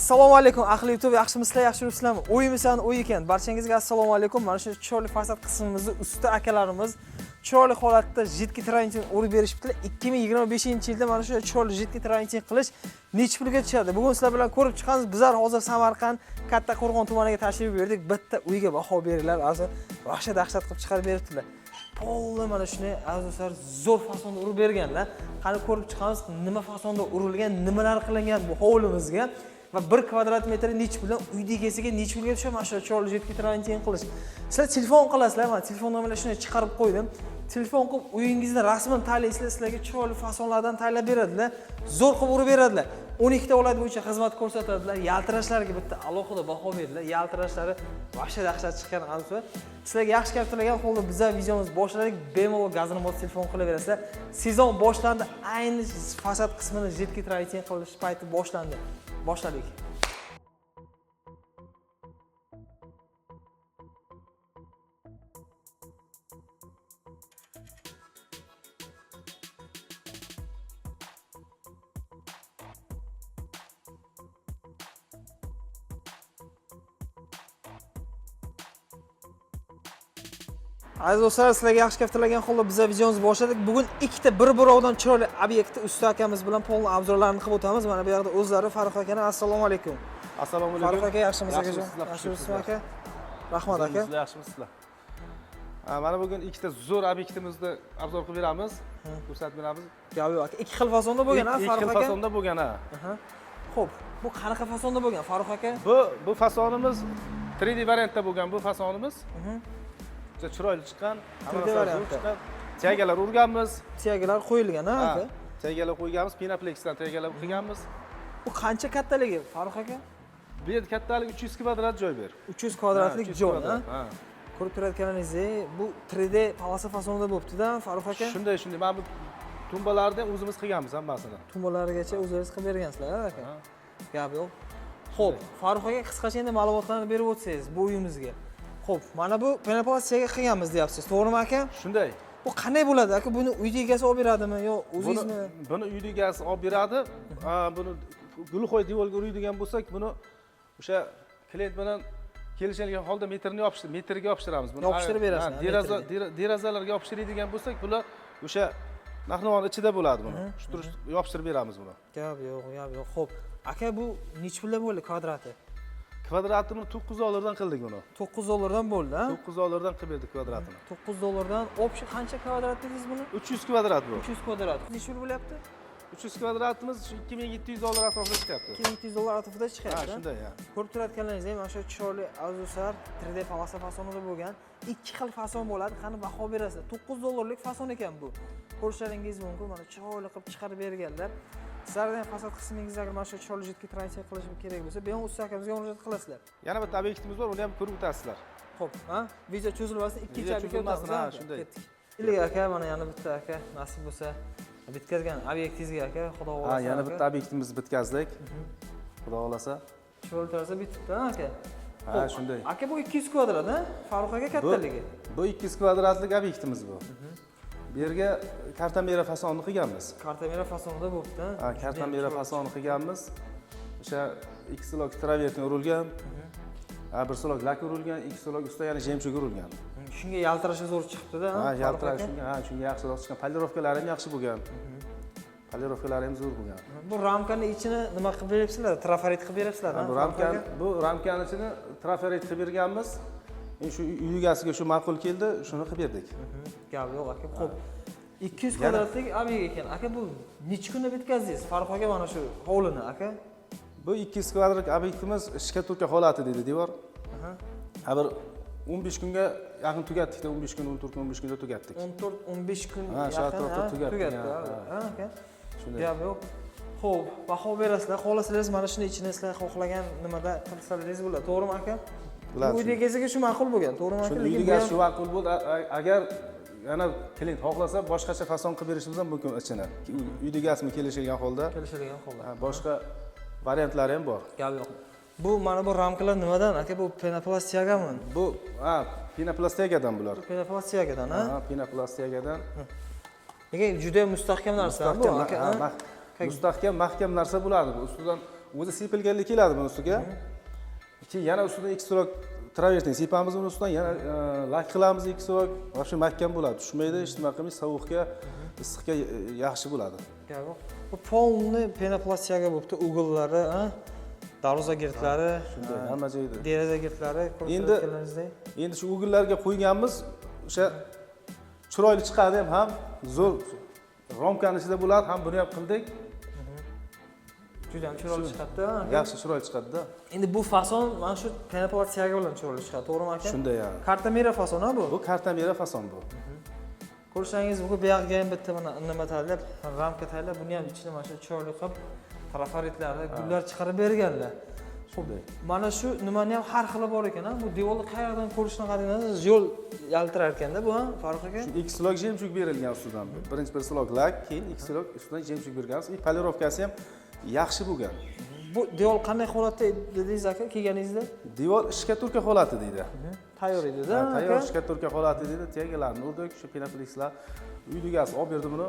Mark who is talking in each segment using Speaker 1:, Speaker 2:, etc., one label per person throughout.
Speaker 1: Assalomu alaykum ahli YouTube, yaxshimisizlar, yaxshi yuribsizlarmi? O'yimisan, o'y ekan. Barchangizga assalomu alaykum. Mana shu chiroyli fasad qismimizda usta akalarimiz chiroyli holatda jiddiy traynting urib berishibdilar. 2025-yilda mana shu chiroyli jiddiy traynting qilish necha pulga tushadi? Bugun sizlar bilan ko'rib chiqamiz. Bizlar hozir Samarqand Kattaqo'rg'on tumaniga tashrif buyurdik. Bitta uyga baho beringlar, hozir vahshat dahshat qilib chiqarib beribdilar. Polni mana shuni azizlar zo'r fasonda urib berganlar. Qani ko'rib chiqamiz, nima fasonda urilgan, nimalar qilingan bu hovlimizga. Va 1 kvadrat metr necha puldan uyda egasiga necha pulga tushadi mana shu chiroyli jiddiy traynting qilish. Sizlar telefon qilasizlar, men telefon nomerlarini shuni chiqarib qo'ydim. Telefon qilib uyingizni rasman tanlaysizlar, sizlarga chiroyli fasonlardan tanlab beradilar. Zo'r qilib urib beradilar. 12 ta viloyat bo'yicha xizmat ko'rsatadilar. Yaltirashlarga bitta alohida baho beradilar. Yaltirashlari vahshat dahshat chiqqan ansa. Sizlarga yaxshi keltirgan holda bizlar videomiz boshladik. Bemalol gazini bosib telefon qilaverasizlar. Sezon boshlandi. Ayni fasad qismini jiddiy traynting qilish payti boshlandi. Boshladik. Aziz do'stlar, sizlarga yaxshi keltirgan holda bizlar videomizni boshladik. Bugun ikkita bir-birovidan chiroyli obyektni usta akamiz bilan polni obzorlarini qilib o'tamiz. Mana bu yerda o'zlari Farruh akani. Assalomu alaykum.
Speaker 2: Assalomu alaykum.
Speaker 1: Farruh aka, yaxshimisiz akajon? Yaxshimisizmi aka? Rahmat aka.
Speaker 2: Sizlar yaxshimisizlar? Mana bugun ikkita zo'r obyektimizni obzor qilib beramiz, ko'rsatib beramiz.
Speaker 1: Yo'q, aka, ikki xil fasonda bo'lgan, ha, Farruh aka?
Speaker 2: Ikki xil fasonda bo'lgan, ha.
Speaker 1: Xo'p, bu qanaqa fasonda bo'lgan, Farruh aka?
Speaker 2: Bu fasonimiz 3D variantda bo'lgan bu fasonimiz. Juda chiroyli chiqqan, hamma chiqqan. Tiyagalar urganmiz.
Speaker 1: Tiyagalar qo'yilgan, ha, aka?
Speaker 2: Tiyaгаlar qo'yganmiz, Pinaplexdan tiyagalar qilganmiz.
Speaker 1: Bu qancha kattaligi, Farruh aka?
Speaker 2: Bu yer kattaligi 300 kvadrat joy ber.
Speaker 1: 300 kvadratlik joy,
Speaker 2: ha?
Speaker 1: Ko'rib turayotganingizdek, bu 3D palasa fasonida bo'libdi-da, Farruh aka.
Speaker 2: Shunday. Mana bu tumbalarni o'zimiz qilganmiz hammasini.
Speaker 1: Tumbalarigacha o'zingiz qilib bergansizlar, aka. Gap yo'q. Xo'p, Farruh aka qisqacha endi ma'lumotlarni berib o'tsangiz bu uyimizga. Xo'p, mana bu penoplastiyaga qilganmiz deyapsiz, to'g'rimi aka?
Speaker 2: Shunday.
Speaker 1: Bu qanday bo'ladi aka? Buni uyda egasi olib beradimi yo o'zingizmi?
Speaker 2: Buni uyda egasi olib beradi. Buni gulxo'y devorga uradigan bo'lsak, buni o'sha klient bilan kelishilgan holda metrga yopishtiramiz. Buni
Speaker 1: yopishtirib berasiz.
Speaker 2: Derazalarga yopishtiradigan bo'lsak, bular o'sha narxnavon ichida bo'ladi buni. Yopishtirib beramiz buni.
Speaker 1: Gap yo'q. Xo'p, aka bu necha pulda bo'ldi kvadrati?
Speaker 2: Kvadratini $9 qildik buni.
Speaker 1: $9 bo'ldi, ha?
Speaker 2: $9 qilib berdik kvadratini.
Speaker 1: $9 Общий qancha kvadrat dedingiz buni?
Speaker 2: 300 kvadrat bu.
Speaker 1: 300 kvadrat. Necha pul bo'lyapti?
Speaker 2: 300 kvadratimiz $2700 atrofida chiqyapti.
Speaker 1: $2700 atrofida chiqyapti.
Speaker 2: Ha, shunday, ha.
Speaker 1: Ko'rib turayotganingizdek, mana shu chiroyli azuzlar 3D palasa fasonida bo'lgan. Ikki xil fason bo'ladi. Qani baho berasiz. $9lik fason ekan bu. Ko'rishlaringiz mumkin. Mana chiroyli qilib chiqarib berganlar. Sizlarning fasad qismingizda agar mana shu chiroyli jiddiy traynting qilish kerak bo'lsa, bemalol usta akamizga murojaat qilasizlar.
Speaker 2: Yana bitta obyektimiz bor, uni ham ko'rib o'tasizlar.
Speaker 1: Xo'p, ha? Video cho'zilmasin, ikkinchi obyektga o'tamiz.
Speaker 2: Ha, shunday.
Speaker 1: Ilik aka, mana yana bitta aka, nasib bo'lsa, bitkazgan obyektingizga aka, xudo xolasa.
Speaker 2: Ha, yana bitta obyektimizni bitkazdik. Xudo xolasa.
Speaker 1: Chiroyli tarzda bitibdi, ha aka?
Speaker 2: Ha, shunday.
Speaker 1: Aka bu 200 kvadrat, ha? Farruh aka kattaligi.
Speaker 2: Bu 200 kvadratlik obyektimiz bu. Bu yerga kartamera fasonni qilganmiz.
Speaker 1: Kartamera fasonida bo'libdi.
Speaker 2: Ha, kartamera fasonni qilganmiz. O'sha ikki slog travertin urilgan. Bir slog lak urilgan, ikki slog usta yana jemchug urilgan.
Speaker 1: Shunga yaltirashi zo'r chiqibdi-da.
Speaker 2: Ha, yaltirash shunga yaxshiroq chiqqan. Polirovkalari ham yaxshi bo'lgan. Polirovkalari ham zo'r bo'lgan.
Speaker 1: Bu ramkani ichini nima qilib beribsizlar? Trafaret qilib beribsizlar-mi?
Speaker 2: Bu ramkani ichini trafaret qilib berganmiz. Shu uy egasiga shu ma'qul keldi, shuni qilib berdik.
Speaker 1: Gap yo'q aka. Xo'p. 200 kvadratlik obyekt ekan. Aka bu necha kunda bitkazdingiz? Farruh aka mana shu hovlini aka.
Speaker 2: Bu 200 kvadratlik obyektimiz shkaturka holati dedi devor. Bir 15 kunga yaqin tugatdik-da, 15 kun, 14 kun, 15 kunda tugatdik.
Speaker 1: 14-15 kun
Speaker 2: yaqin. Ha, shu atrofda tugatdik.
Speaker 1: Ha aka. Shunday. Gap yo'q. Xo'p, baho berasizlar. Xohlasangiz mana shuni ichini sizlar xohlagan nimada qilsangiz bo'ladi. To'g'rimi aka? Uyda egasiga shu ma'qul bo'lgan, to'g'rimi aka?
Speaker 2: Uyda egasi shu ma'qul bo'ldi. Agar yana klient xohlasa, boshqacha fason qilib berishimiz ham mumkin ichini. Uyda egasimi kelishilgan holda. Boshqa variantlari ham bor.
Speaker 1: Gap yo'q. Bu mana bu ramkalar nimadan aka? Bu penoplastiyagami?
Speaker 2: Bu penoplastiyagadan bular.
Speaker 1: Penoplastiyagadan, ha?
Speaker 2: Ha, penoplastiyagadan.
Speaker 1: Nega juda mustahkam narsa bu aka?
Speaker 2: Mustahkam, mahkam narsa bo'ladi bu. Ustidan o'zi sepilganlik keladi buni ustiga. Keyin yana ustidan ekstroq travertin sepamiz uni ustidan, yana lak qilamiz ekstroq. Вообще mahkam bo'ladi. Tushmaydi, hech nima qilmaydi, sovuqga, issiqqa yaxshi bo'ladi.
Speaker 1: Bu polni penoplastiyaga bo'libdi, ugllari, darvoza girtlari,
Speaker 2: shunday hamma joyda.
Speaker 1: Deraza girtlari
Speaker 2: Endi shu ugillarga qo'yganmiz, o'sha chiroyli chiqadi ham zo'r romkaning ichida bo'ladi, ham buni ham qildik.
Speaker 1: Juda ham chiroyli chiqadi.
Speaker 2: Yaxshi chiroyli chiqadi-da.
Speaker 1: Endi bu fason mana shu penoplastiyaga bilan chiroyli chiqadi, to'g'rimi aka?
Speaker 2: Shunday ya.
Speaker 1: Kartamera fasoni bu.
Speaker 2: Bu kartamera fason bu.
Speaker 1: Ko'rsangiz, bu buyog'iga ham bitta mana nima tayyorlab, ramka tayyorlab, buni ham ichida mana shu chiroyli qilib, trafaretlarni, gullar chiqarib berganlar.
Speaker 2: Shunday.
Speaker 1: Mana shu nimani ham har xili bor ekan, bu devorni qayerdan ko'rishni qaraysiz, yo'l yaltirar ekanda bu, Farruh aka.
Speaker 2: Shu ikki slog jemchug berilgan ustidan. Birinchi bir slog lak, keyin ikki slog ustidan jemchug berganmiz. Polirovkasi ham yaxshi bo'lgan.
Speaker 1: Bu devor qanday holatda dedingiz aka kelganingizda?
Speaker 2: Devor shkaturka holati deydi.
Speaker 1: Tayyor edi-da.
Speaker 2: Tayyor shkaturka holati deydi. Tegalarni urdik, shu penoplexlar uy egasi olib berdi buni.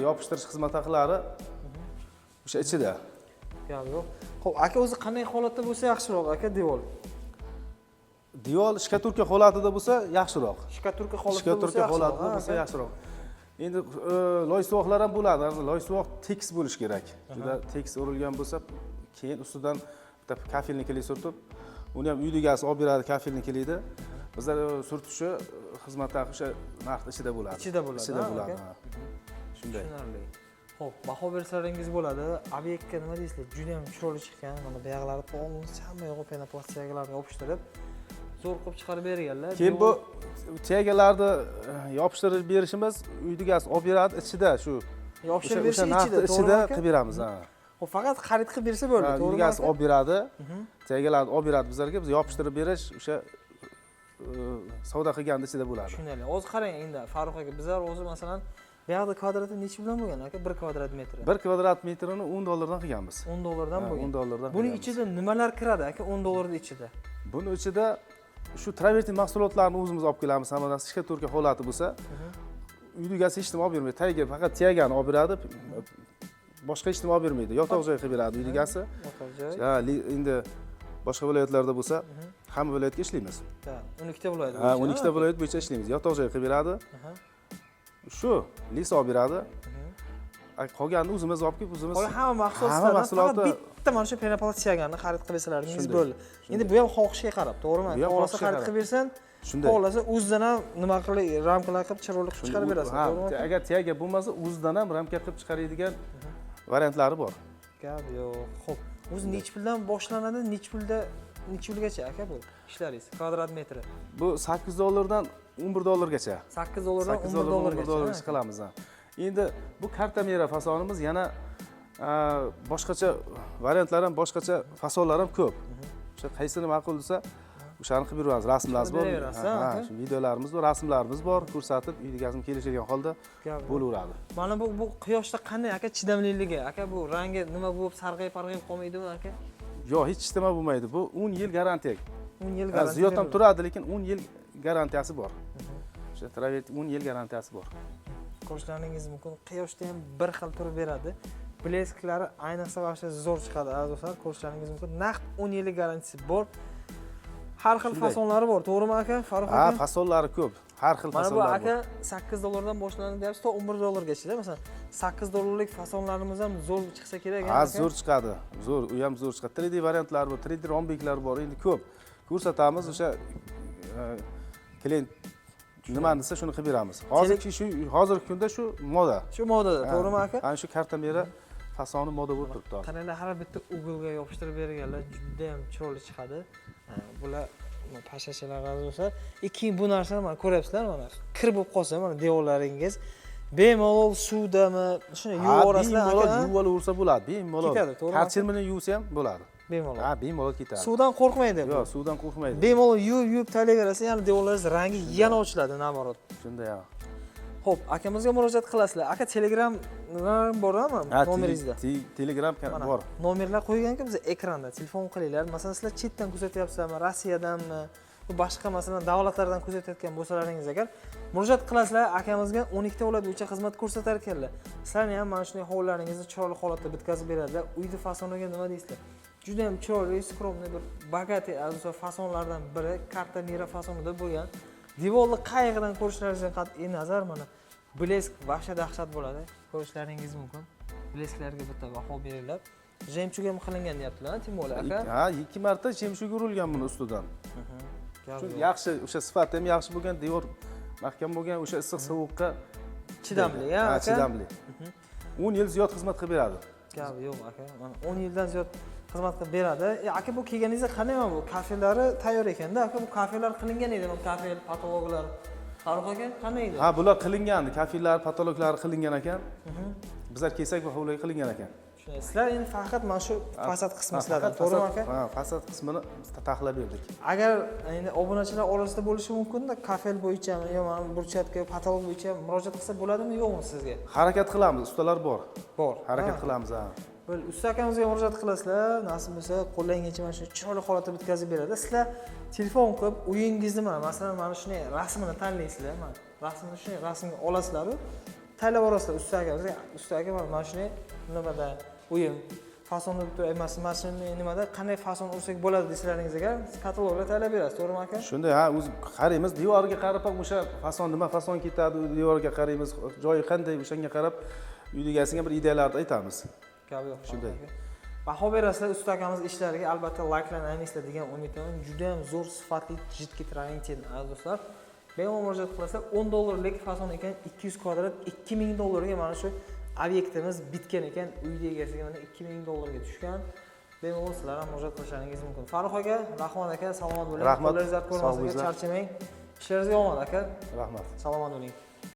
Speaker 2: Yopishtirish xizmat haqlari o'sha ichida.
Speaker 1: Yo'q. Xo'p, aka o'zi qanday holatda bo'lsa yaxshiroq aka devor?
Speaker 2: Devor shkaturka holatida bo'lsa yaxshiroq.
Speaker 1: Shkaturka holatida
Speaker 2: bo'lsa yaxshiroq. Endi loysuvoqlar ham bo'ladi. Loysuvoq tekis bo'lish kerak. Juda tekis urilgan bo'lsa, keyin ustidan bitta kafelnikli surtib, uni ham uy egasi olib beradi, kafelniklidir. Bizlar surtishi xizmat haqi o'sha narx ichida bo'ladi.
Speaker 1: Ichida bo'ladi.
Speaker 2: Shunday.
Speaker 1: Xo'p, baho bersalaringiz bo'ladi. Obyektga nima deysizlar? Juda ham chiroyli chiqqan. Mana bu yoqlari polni hamma yo'g'i penoplastiyalarni yopishtirib, zo'r qilib chiqarib berganlar.
Speaker 2: Keyin bu tegalarni yopishtirib berishimiz uy egasi olib beradi, ichida shu
Speaker 1: yopishtirib berish
Speaker 2: ichida qilib beramiz.
Speaker 1: Xo'p, faqat xarid qilib bersa bo'ladi, to'g'rimi?
Speaker 2: Uy egasi olib beradi. Tegalarni olib beradi bizlarga, biz yopishtirib berish o'sha savdo qilganda ichida bo'ladi.
Speaker 1: Shunday. O'zi qarang endi Farruh aka, bizlar o'zi masalan bu yoqda kvadrati necha bilan bo'lgan aka? 1 kvadrat metri.
Speaker 2: 1 kvadrat metrini 10 dollardan qilganmiz.
Speaker 1: 10 dollardan bo'lgan.
Speaker 2: 10 dollardan.
Speaker 1: Buning ichida nimalar kiradi aka? 10 dollarning ichida.
Speaker 2: Buning ichida shu travertin mahsulotlarini o'zimiz olib kelamiz. Hammasi shkaturka holati bo'lsa, uy egasi hech nima olib bermaydi. Tagiga faqat tegani olib beradi. Boshqa hech nima olib bermaydi. Yotoq joy qilib beradi uy egasi.
Speaker 1: Yotoq joy.
Speaker 2: Endi boshqa viloyatlarda bo'lsa, hamma viloyatga ishlaymiz.
Speaker 1: 12 ta viloyat.
Speaker 2: 12 ta viloyat bo'yicha ishlaymiz. Yotoq joy qilib beradi. Shu lis olib beradi. Qolganini o'zimiz olib kelib, o'zimiz
Speaker 1: hamma mahsulotlardan bitta mana shu penoplastiyani xarid qilib bersalaringiz bo'ldi. Endi bu ham xohishga qarab, to'g'rimi? Xohlasa xarid qilib bersan,
Speaker 2: shunday.
Speaker 1: Xohlasa o'zidan ham nima qilib, ramkalar qilib chiroyli qilib chiqarib berasan, to'g'rimi?
Speaker 2: Agar tega bo'lmasa, o'zidan ham ramka qilib chiqaradigan variantlari bor.
Speaker 1: Gap yo'q. Xo'p, o'zi necha puldan boshlanadi, necha pulgacha aka bu ishlaringiz? Kvadrat metri.
Speaker 2: Bu 8 dollardan 11 dollargacha.
Speaker 1: 8 dollardan 11
Speaker 2: dollargacha qilamiz. Endi bu kartamera fasonimiz yana boshqacha variantlar ham, boshqacha fasonlar ham ko'p. O'sha qaysini ma'qul desa, o'shani qilib beramiz. Rasmlarimiz bor. Shu videolarimiz bor, rasmlarimiz bor, ko'rsatib, uy egasini kelishgan holda bo'laveradi.
Speaker 1: Mana bu quyoshda qanday aka chidamliligi? Aka bu rangi nima bo'lib sarg'ayib qolmaydimi aka?
Speaker 2: Yo'q, hech nima bo'lmaydi. Bu 10 yil garantiya.
Speaker 1: 10 yil garantiya.
Speaker 2: Ziyod ham turadi, lekin 10 yil garantiyasi bor. O'sha travertin 10 yil garantiyasi bor.
Speaker 1: Ko'rishlaringiz mumkin. Quyoshda ham bir xil turib beradi. Blesklari ayniqsa vaqtda zo'r chiqadi, azizlar. Ko'rishlaringiz mumkin. Naqd 10 yillik garantiyasi bor. Har xil fasonlari bor, to'g'rimi aka? Farruh aka?
Speaker 2: Fasonlari ko'p. Har xil fasonlar bor.
Speaker 1: Mana bu aka 8 dollardan boshlanadi deyapsiz, to 11 dollargacha, masalan, 8 dollarlik fasonlarimiz ham zo'r chiqsa kerak aka.
Speaker 2: Zo'r chiqadi. Zo'r, u ham zo'r chiqadi. 3D variantlari bor, 3D rombiklar bor, endi ko'p. Ko'rsatamiz, o'sha klient nima desa shuni qilib beramiz. Hozirgi kunda shu moda.
Speaker 1: Shu modada, to'g'rimi aka?
Speaker 2: Ana shu kartamera fasoni moda bo'lib turibdi.
Speaker 1: Qaranglar, har bitta uglga yopishtirib berganlar juda ham chiroyli chiqadi. Bular pashachalar bo'lsa, keyin bu narsani mana ko'ryapsizlar, mana kir bo'lib qolsa, mana devorlaringiz bemalol suvdami, shuni yuvib orasida
Speaker 2: yuvaversa bo'ladi, bemalol.
Speaker 1: Ketadi, to'g'rimi?
Speaker 2: Karchermini yuvsa ham bo'ladi.
Speaker 1: Bemalol.
Speaker 2: Bemalol ketadi.
Speaker 1: Suvdan qo'rqmaydi.
Speaker 2: Yo'q, suvdan qo'rqmaydi.
Speaker 1: Bemalol yuvib taylayverasiz, ya'ni devorlaringiz rangi yana ochiladi, navorot.
Speaker 2: Shunday ham.
Speaker 1: Xo'p, akamizga murojaat qilasizlar. Aka Telegram bormi nomeringizda?
Speaker 2: Telegram bor.
Speaker 1: Nomerlar qo'ygan-ku biz ekranda. Telefon qilinglar. Masalan, sizlar chetdan kuzatyapsizlarmi, Rossiyadanmi boshqa masalan davlatlardan kuzatayotgan bo'lsalaringiz agar murojaat qilasizlar, akamizga 12 ta o'lat bo'yicha xizmat ko'rsatar ekanlar. Sizlarni ham mana shunday hovlilaringizni chiroyli holatda bitkazib beradilar. Uyni fasoniga nima deysizlar? Juda ham chiroyli, skromniy bir bogатый azusa fasonlardan biri, karta mira fasonida bo'lgan. Devorni qayerdan ko'rishlaringizga qat'iy nazar mana blesk vahsha dahshat bo'ladi. Ko'rishlaringiz mumkin. Blesklarga bitta baho beringlar. Jemchug ham qilingan deyaptilar, Timur aka.
Speaker 2: Ha, 2 marta jemchug urilgan buni ustidan. Yaxshi, o'sha sifati ham yaxshi bo'lgan, devor mahkam bo'lgan, o'sha issiq sovuqqa
Speaker 1: chidamli, ha, aka.
Speaker 2: Chidamli. 10 yil ziyod xizmat qilib beradi.
Speaker 1: Gapi yo'q, aka. Mana 10 yildan ziyod xizmat qilib beradi. Aka, bu kelganingizda qanday mana bu kafelari tayyor ekanda, aka, bu kafelar qilingan edi, bu kafel patologlar. Farruh aka, qanday edi?
Speaker 2: Ha, bular qilingan, kafellar, patologlari qilingan ekan. Bizlar kelsak bu hovliga qilingan ekan.
Speaker 1: Sizlar endi faqat mana shu fasad qismingizlardan, to'g'rimi aka?
Speaker 2: Ha, fasad qismini taxlab berdik.
Speaker 1: Agar endi obunachilar orasida bo'lishi mumkin-da, kafel bo'yicha yo mana burchatka, patolog bo'yicha murojaat qilsa bo'ladimi, yo'qmi sizga?
Speaker 2: Harakat qilamiz, ustalar bor.
Speaker 1: Bor.
Speaker 2: Harakat qilamiz, ha.
Speaker 1: Bo'l, usta akamizga murojaat qilasizlar, nasib bo'lsa qo'llangancha mana shu chiroyli holatda bitkazib beradi. Sizlar telefon qilib, uyingizni masalan mana shunday rasmini tanlaysizlar, mana rasmini shunday rasmga olasizlar, tanlab olasizlar usta akamizga. Usta aka mana shunday nimada uyim fasonni emas, mana shunday nimada qanday fason ursak bo'ladi deslaringiz agar kataloglar tanlab berasiz, to'g'rimi aka?
Speaker 2: Shunday, ha, o'zi qaraymiz, devoriga qarab ham o'sha fason nima fason ketadi, devoriga qaraymiz, joyi qanday, o'shanga qarab uy egasiga bir ideyalarni aytamiz.
Speaker 1: Gapi yo'q.
Speaker 2: Shunday.
Speaker 1: Baho berasizlar usta akamiz ishlariga, albatta layklanasizlar degan umiddaman. Juda ham zo'r sifatli jiddiy trayin do'stlar. Bemalol murojaat qilasizlar, $10 fason ekan, 200 kvadrat $2000 ga mana shu obyektimiz bitgan ekan, uy egasiga mana $2000 tushgan. Bemalol sizlar ham murojaat qilishlaringiz mumkin. Farruh aka, Rahmon aka, salomat bo'ling.
Speaker 2: Rahmat.
Speaker 1: Qo'llaringiz ko'rmasligi, charchamang. Ishlaringizga omad aka.
Speaker 2: Rahmat.
Speaker 1: Salomat bo'ling.